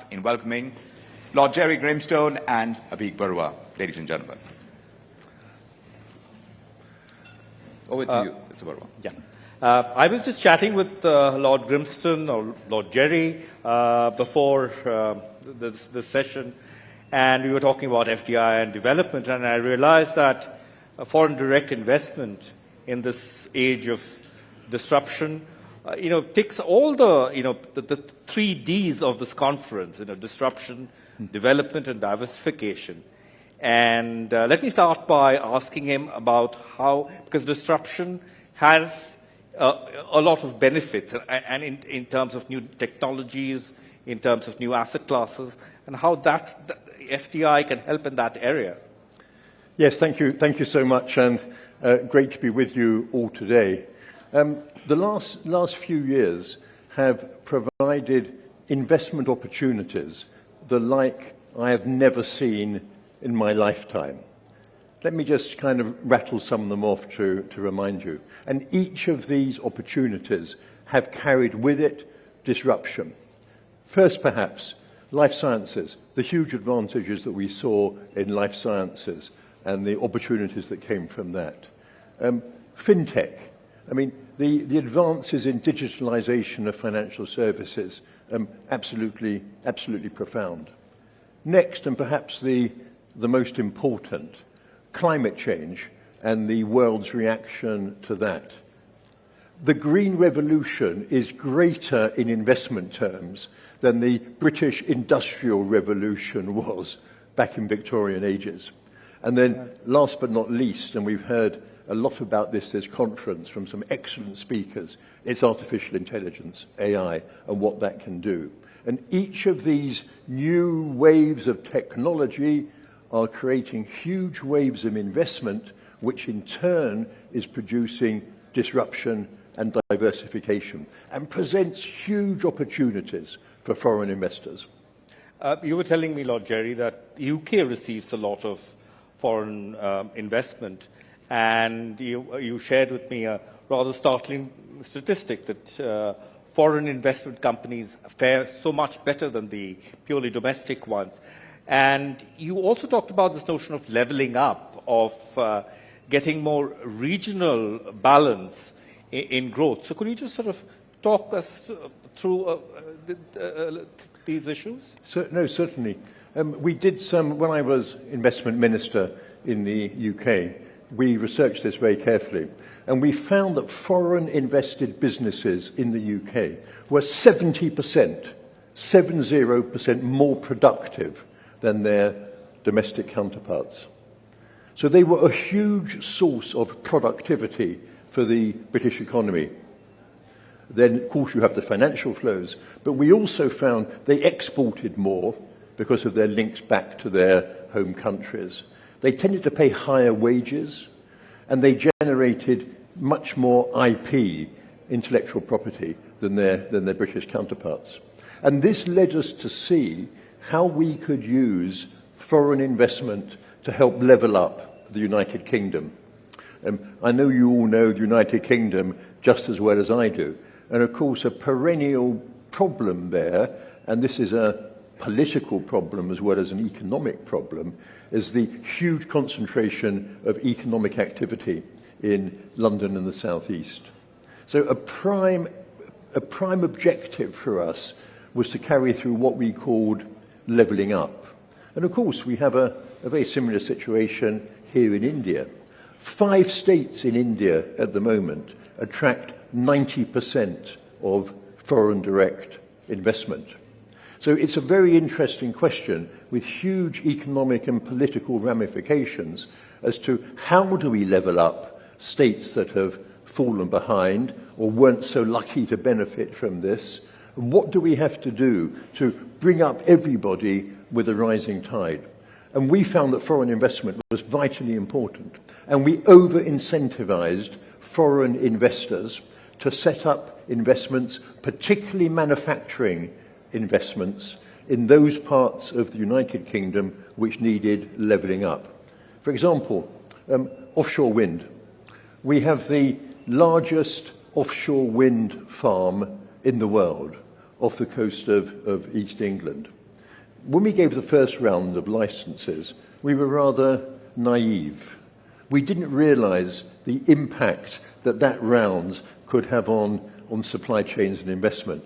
us in welcoming Lord Gerry Grimstone and Abheek Barua. Ladies and gentlemen. Over to you, Mr. Barua. Yeah. I was just chatting with Lord Grimstone or Lord Gerry before this session, and we were talking about FDI and development, and I realized that foreign direct investment in this age of disruption, ticks all the 3 Ds of this conference, disruption, development, and diversification. And let me start by asking him about how, because disruption has a lot of benefits, and in terms of new technologies, in terms of new asset classes, and how that FDI can help in that area. Yes, thank you. Thank you so much, and great to be with you all today. The last few years have provided investment opportunities the like I have never seen in my lifetime. Let me just kind of rattle some of them off to remind you. And each of these opportunities have carried with it disruption. First, perhaps, life sciences, the huge advantages that we saw in life sciences and the opportunities that came from that. Fintech, I mean, the advances in digitalization of financial services, absolutely profound. Next, and perhaps the most important, climate change and the world's reaction to that. The Green Revolution is greater in investment terms than the British Industrial Revolution was back in Victorian ages. And then, last but not least, and we've heard a lot about this conference from some excellent speakers, it's artificial intelligence, AI, and what that can do. And each of these new waves of technology are creating huge waves of investment, which in turn is producing disruption and diversification, and presents huge opportunities for foreign investors. You were telling me, Lord Gerry, that the UK receives a lot of foreign investment, and you shared with me a rather startling statistic that foreign investment companies fare so much better than the purely domestic ones. And you also talked about this notion of leveling up, of getting more regional balance in growth. So could you just sort of talk us through these issues? No, certainly. We did some, when I was investment minister in the UK, we researched this very carefully, and we found that foreign invested businesses in the UK were 70% more productive than their domestic counterparts. So they were a huge source of productivity for the British economy. Then, of course, you have the financial flows, but we also found they exported more because of their links back to their home countries. They tended to pay higher wages, and they generated much more IP, intellectual property, than their British counterparts. And this led us to see how we could use foreign investment to help level up the United Kingdom. I know you all know the United Kingdom just as well as I do. And of course, a perennial problem there, and this is a political problem as well as an economic problem, is the huge concentration of economic activity in London and the South East. So a prime objective for us was to carry through what we called levelling up. And of course, we have a very similar situation here in India. 5 states in India at the moment attract 90% of foreign direct investment. So it's a very interesting question with huge economic and political ramifications as to how do we level up states that have fallen behind or weren't so lucky to benefit from this. And what do we have to do to bring up everybody with a rising tide? And we found that foreign investment was vitally important. And we over-incentivized foreign investors to set up investments, particularly manufacturing investments, in those parts of the United Kingdom which needed levelling up. For example, offshore wind. We have the largest offshore wind farm in the world off the coast of East England. when we gave the first round of licenses, we were rather naive. We didn't realise the impact that that round could have on supply chains and investment.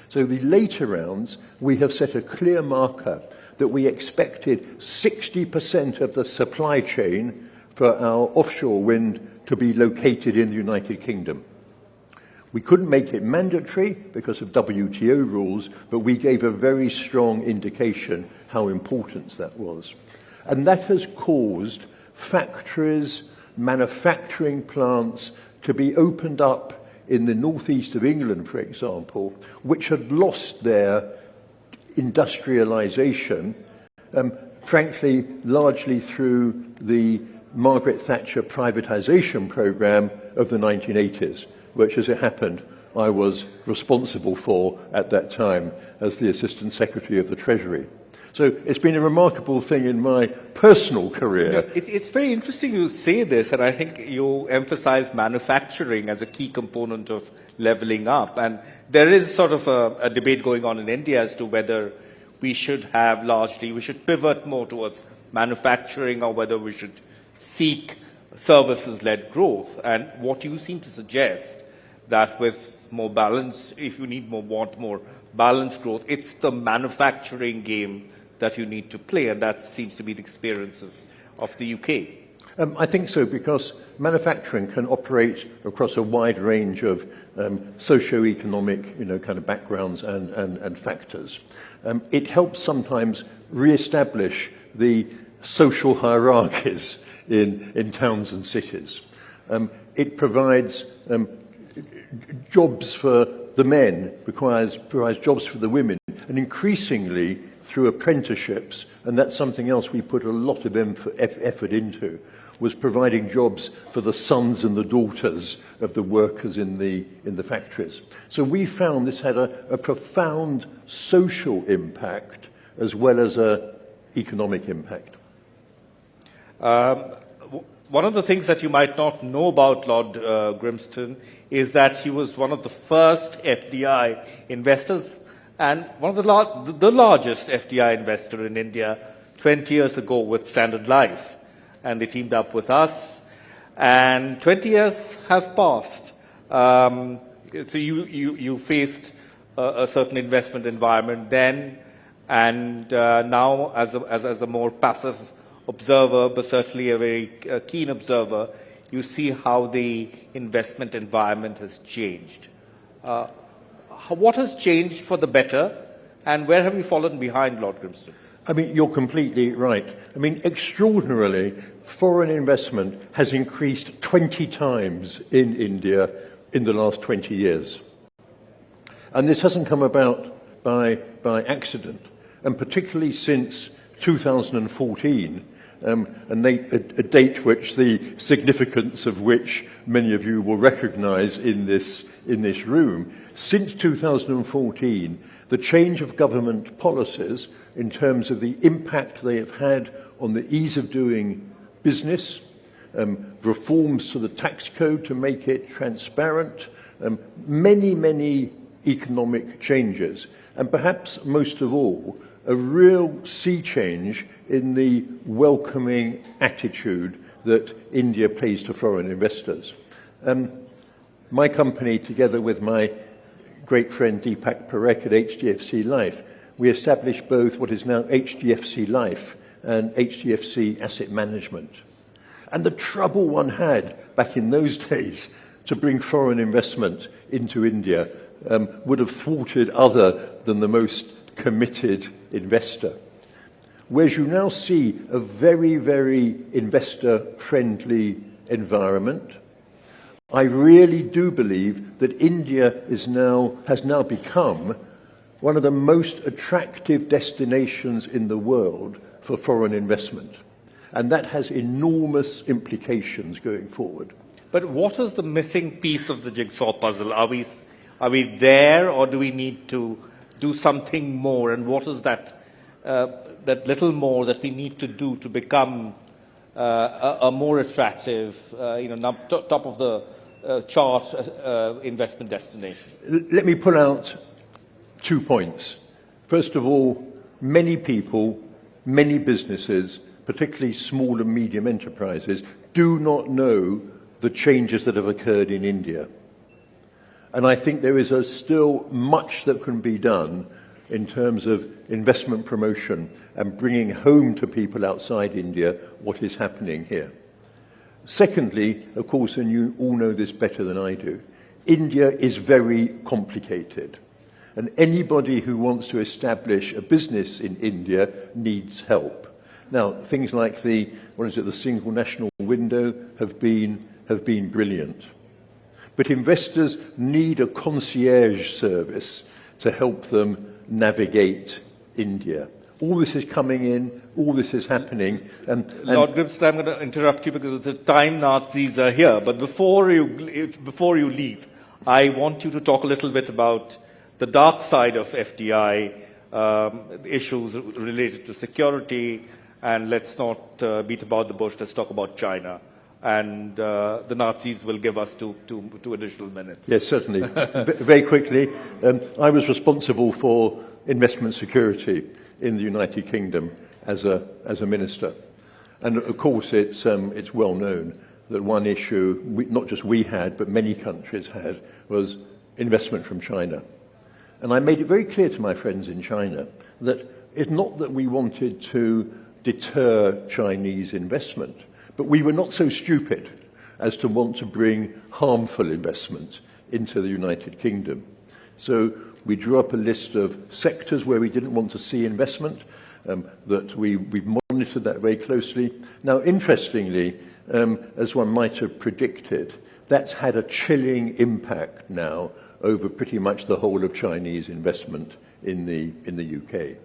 So the later rounds, we have set a clear marker that we expected 60% of the supply chain for our offshore wind to be located in the United Kingdom. We couldn't make it mandatory because of WTO rules, but we gave a very strong indication how important that was. And that has caused factories, manufacturing plants to be opened up in the northeast of England, for example, which had lost their industrialisation, frankly, largely through the Margaret Thatcher privatisation programme of the 1980s, which, as it happened, I was responsible for at that time as the Assistant Secretary of the Treasury. So it's been a remarkable thing in my personal career. It's very interesting you say this, and I think you emphasize manufacturing as a key component of levelling up. And there is sort of a debate going on in India as to whether we should pivot more towards manufacturing or whether we should seek services-led growth. And what you seem to suggest that with more balance, if you want more balanced growth, it's the manufacturing game that you need to play, and that seems to be the experience of the UK. I think so, because manufacturing can operate across a wide range of socio-economic, kind of backgrounds and factors. It helps sometimes re-establish the social hierarchies in towns and cities. It provides jobs for the men, provides jobs for the women, and increasingly through apprenticeships, and that's something else we put a lot of effort into, was providing jobs for the sons and the daughters of the workers in the factories. So we found this had a profound social impact as well as an economic impact. One of the things that you might not know about Lord Grimstone is that he was one of the first FDI investors and one of the largest FDI investor in India 20 years ago with Standard Life. And they teamed up with us. And 20 years have passed. So you faced a certain investment environment then, and now as a more passive observer, but certainly a very keen observer, you see how the investment environment has changed. What has changed for the better, and where have you fallen behind, Lord Grimstone? I mean, you're completely right. I mean, extraordinarily, foreign investment has increased 20 times in India in the last 20 years. And this hasn't come about by accident, and particularly since 2014, a date which the significance of which many of you will recognise in this room. Since 2014, the change of government policies in terms of the impact they have had on the ease of doing business, reforms to the tax code to make it transparent, many economic changes, and perhaps most of all, a real sea change in the welcoming attitude that India pays to foreign investors. My company, together with my great friend Deepak Parekh at HDFC Life, we established both what is now HDFC Life and HDFC Asset Management. And the trouble one had back in those days to bring foreign investment into India would have thwarted other than the most committed investor. Whereas you now see a very investor-friendly environment, I really do believe that India has now become one of the most attractive destinations in the world for foreign investment. And that has enormous implications going forward. But what is the missing piece of the jigsaw puzzle? Are we there, or do we need to do something more? And what is that little more that we need to do to become a more attractive, top of the chart investment destination? Let me pull out 2 points. First of all, many people, many businesses, particularly small and medium enterprises, do not know the changes that have occurred in India. And I think there is still much that can be done in terms of investment promotion and bringing home to people outside India what is happening here. Secondly, of course, and you all know this better than I do, India is very complicated. And anybody who wants to establish a business in India needs help. Now, things like the single national window have been brilliant. But investors need a concierge service to help them navigate India. All this is coming in, all this is happening. And Lord Grimstone, I'm going to interrupt you because the time Nazis are here. But before you leave, I want you to talk a little bit about the dark side of FDI, issues related to security, and let's not beat about the bush, let's talk about China. And the Nazis will give us two additional minutes. Yes, certainly. Very quickly, I was responsible for investment security in the United Kingdom as a minister. And of course, it's well known that one issue, not just we had, but many countries had, was investment from China. And I made it very clear to my friends in China that it's not that we wanted to deter Chinese investment, but we were not so stupid as to want to bring harmful investment into the United Kingdom. So we drew up a list of sectors where we didn't want to see investment, that we've monitored that very closely. Now, interestingly, as one might have predicted, that's had a chilling impact now over pretty much the whole of Chinese investment in the UK.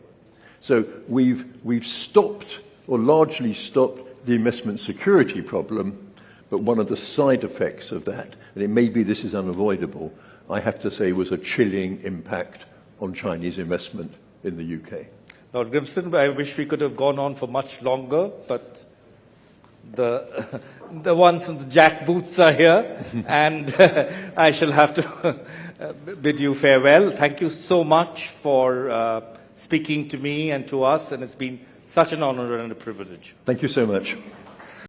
So we've stopped, or largely stopped, the investment security problem, but one of the side effects of that, and it may be this is unavoidable, I have to say was a chilling impact on Chinese investment in the UK. Lord Grimstone, I wish we could have gone on for much longer, but the ones in the jack boots are here, and I shall have to bid you farewell. Thank you so much for speaking to me and to us, and it's been such an honor and a privilege. Thank you so much.